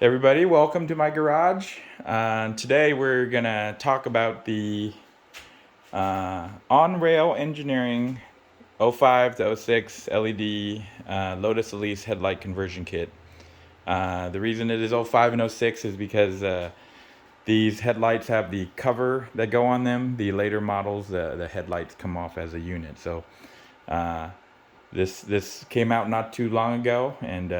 Everybody, welcome to my garage. Today we're gonna talk about the on-rail engineering 05 to 06 LED Lotus Elise headlight conversion kit. The reason it is 05 and 06 is because these headlights have the cover that go on them. The later models, the headlights come off as a unit. So this came out not too long ago, and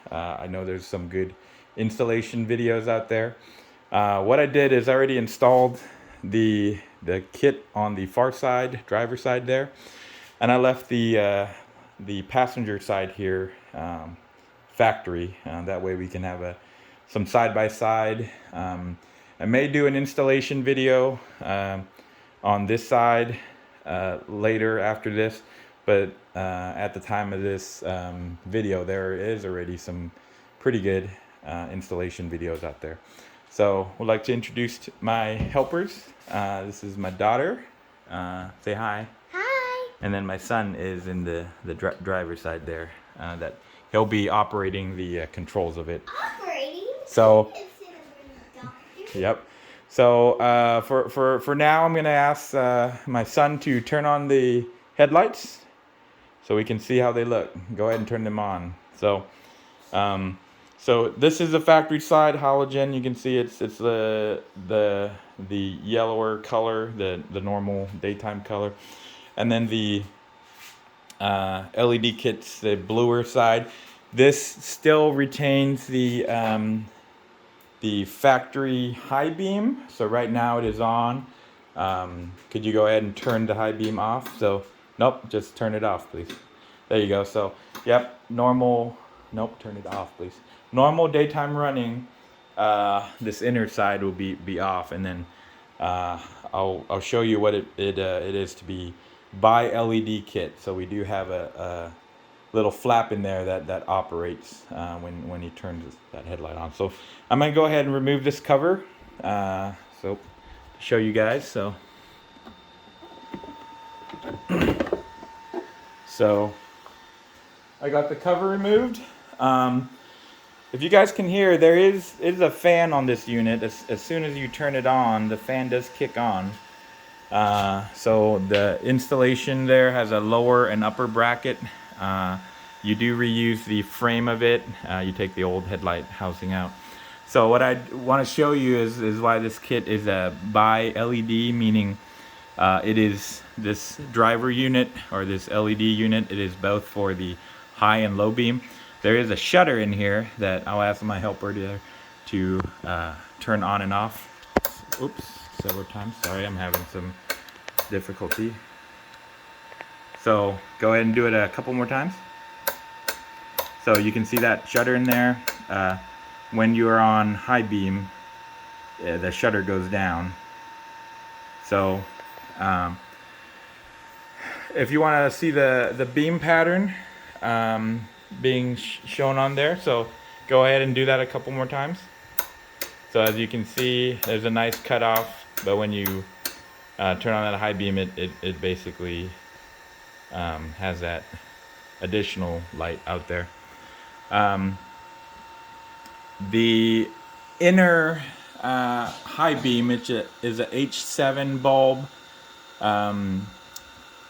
I know there's some good installation videos out there. What I did is I already installed the kit on the far side, driver side there, and I left the passenger side here factory. That way we can have some side by side. I may do an installation video on this side later after this, but at the time of this video there is already some pretty good installation videos out there. So would like to introduce my helpers. This is my daughter. Say hi. Hi. And then my son is in the driver's side there. That he'll be operating the controls of it. Operating? So, yep. So for now, I'm gonna ask my son to turn on the headlights so we can see how they look. Go ahead and turn them on. So this is the factory side halogen. You can see it's the yellower color, the normal daytime color, and then the LED kits, the bluer side. This still retains the factory high beam. So right now it is on. Could you go ahead and turn the high beam off? So nope, just turn it off, please. There you go. So yep, normal. Nope, turn it off, please. Normal daytime running, this inner side will be off, and then I'll show you what it is to be by LED kit. So we do have a little flap in there that operates when he turns that headlight on. So I'm gonna go ahead and remove this cover, so to show you guys. So I got the cover removed. If you guys can hear, there is a fan on this unit. As soon as you turn it on, the fan does kick on. So the installation there has a lower and upper bracket. You do reuse the frame of it. You take the old headlight housing out. So what I want to show you is why this kit is a bi LED, meaning it is this driver unit or this LED unit. It is both for the high and low beam. There is a shutter in here that I'll ask my helper to turn on and off. Oops, several times. Sorry, I'm having some difficulty. So go ahead and do it a couple more times. So you can see that shutter in there. When you are on high beam, the shutter goes down. So if you want to see the beam pattern being shown on there, so go ahead and do that a couple more times. So as you can see, there's a nice cutoff, but when you turn on that high beam, it basically has that additional light out there. The inner high beam, which is a H7 bulb,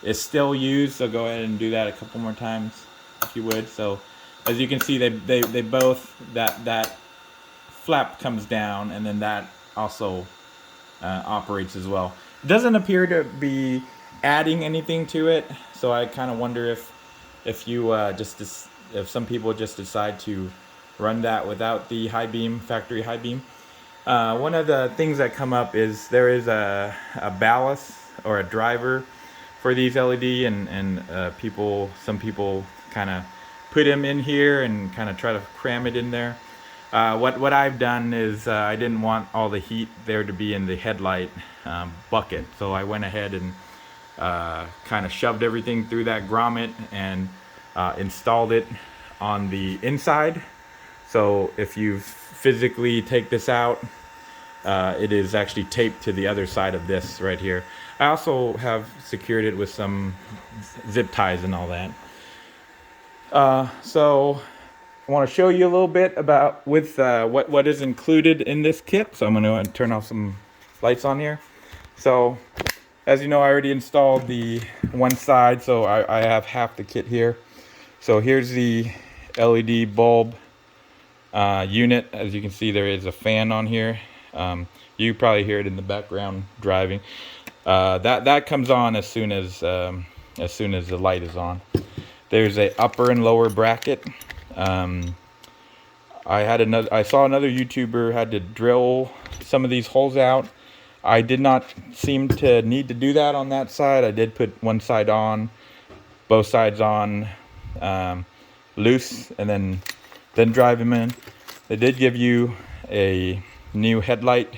is still used, so go ahead and do that a couple more times if you would. So as you can see, they both, that flap comes down, and then that also operates as well. It doesn't appear to be adding anything to it, so I kind of wonder if you if some people just decide to run that without the high beam, factory high beam. One of the things that come up is there is a ballast or a driver for these LED, and some people kind of put them in here and kind of try to cram it in there. What I've done is I didn't want all the heat there to be in the headlight bucket, so I went ahead and kind of shoved everything through that grommet and installed it on the inside. So if you physically take this out, it is actually taped to the other side of this right here. I also have secured it with some zip ties and all that. So want to show you a little bit about with what is included in this kit. So I'm going to turn off some lights on here. So as you know, I already installed the one side, so I have half the kit here. So here's the LED bulb unit. As you can see, there is a fan on here. You probably hear it in the background driving. That comes on as soon as the light is on. There's a upper and lower bracket. I saw another YouTuber had to drill some of these holes out. I did not seem to need to do that on that side. I did put one side on, both sides on loose, and then drive them in. They did give you a new headlight.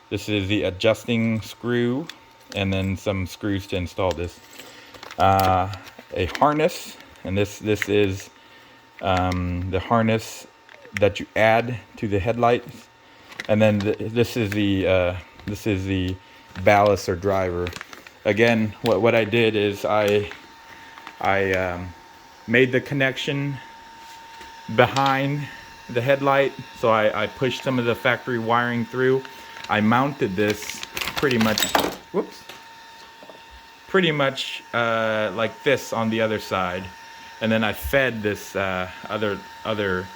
This is the adjusting screw, and then some screws to install this. A harness, and this is the harness that you add to the headlights, and then this is the ballast or driver. Again, what I did is I made the connection behind the headlight, so I pushed some of the factory wiring through. I mounted this pretty much like this on the other side, and then I fed this other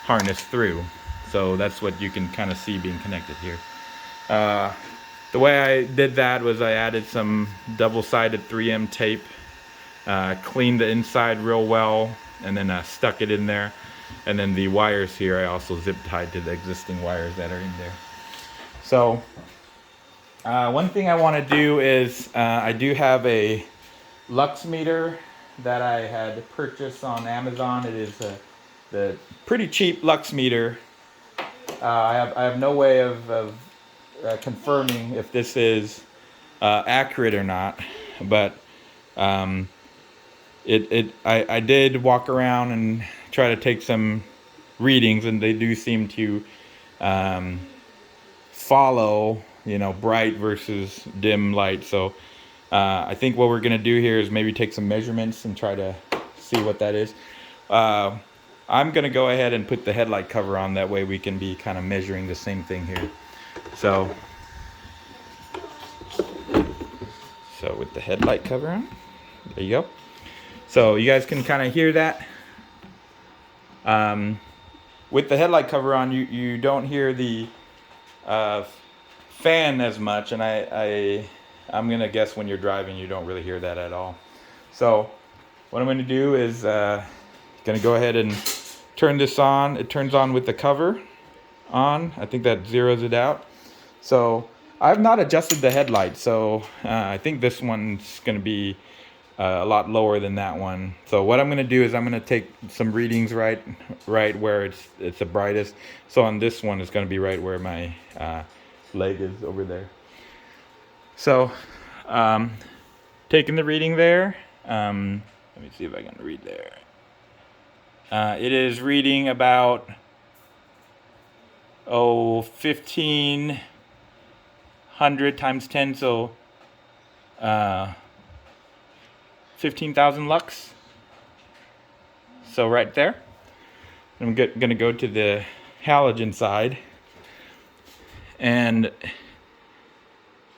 harness through. So that's what you can kind of see being connected here. The way I did that was I added some double-sided 3M tape, cleaned the inside real well, and then stuck it in there. And then the wires here I also zip tied to the existing wires that are in there. So one thing I want to do is I do have a lux meter that I had purchased on Amazon. It is the pretty cheap lux meter. I have no way of confirming if this is accurate or not, but I did walk around and try to take some readings, and they do seem to follow, you know, bright versus dim light. So I think what we're gonna do here is maybe take some measurements and try to see what that is. I'm gonna go ahead and put the headlight cover on, that way we can be kind of measuring the same thing here. So with the headlight cover on, there you go. So you guys can kind of hear that. With the headlight cover on, you don't hear the fan as much, and I'm gonna guess when you're driving you don't really hear that at all. So what I'm gonna do is gonna go ahead and turn this on. It turns on with the cover on. I think that zeroes it out. So I've not adjusted the headlight, so I think this one's gonna be a lot lower than that one. So what I'm gonna do is I'm gonna take some readings right where it's the brightest. So on this one, it's gonna be right where my leg is over there. So taking the reading there. Let me see if I can read there. It is reading about 1500 times 10, so 15,000 lux. So right there. I'm gonna go to the halogen side, and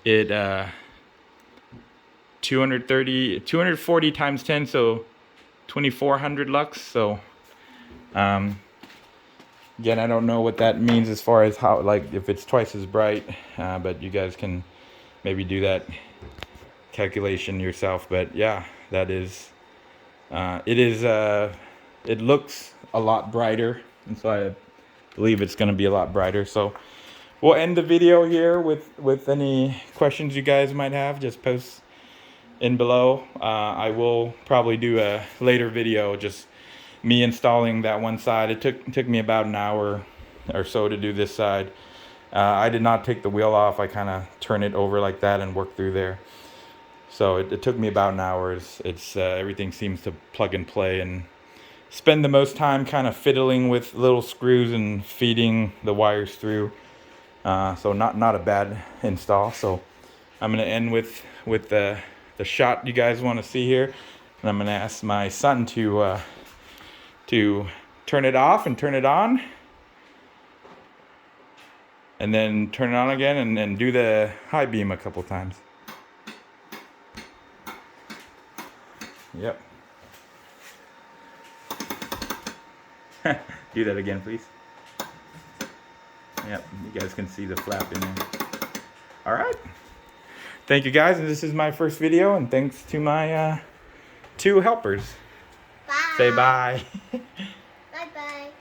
it 240 times 10, so 2400 lux. So again, I don't know what that means as far as how, like, if it's twice as bright, but you guys can maybe do that calculation yourself. But yeah, that is it looks a lot brighter, and so I believe it's going to be a lot brighter. So we'll end the video here with any questions you guys might have. Just post in below. I will probably do a later video, just me installing that one side. It took me about an hour or so to do this side. I did not take the wheel off. I kind of turn it over like that and work through there. So it took me about an hour. It's everything seems to plug and play, and spend the most time kind of fiddling with little screws and feeding the wires through. So not a bad install. So I'm gonna end with the shot you guys want to see here, and I'm gonna ask my son to turn it off and turn it on. And then turn it on again and then do the high beam a couple times. Yep. Do that again, please. Yep, you guys can see the flap in there. All right. Thank you guys, and this is my first video, and thanks to my 2 helpers. Bye. Say bye.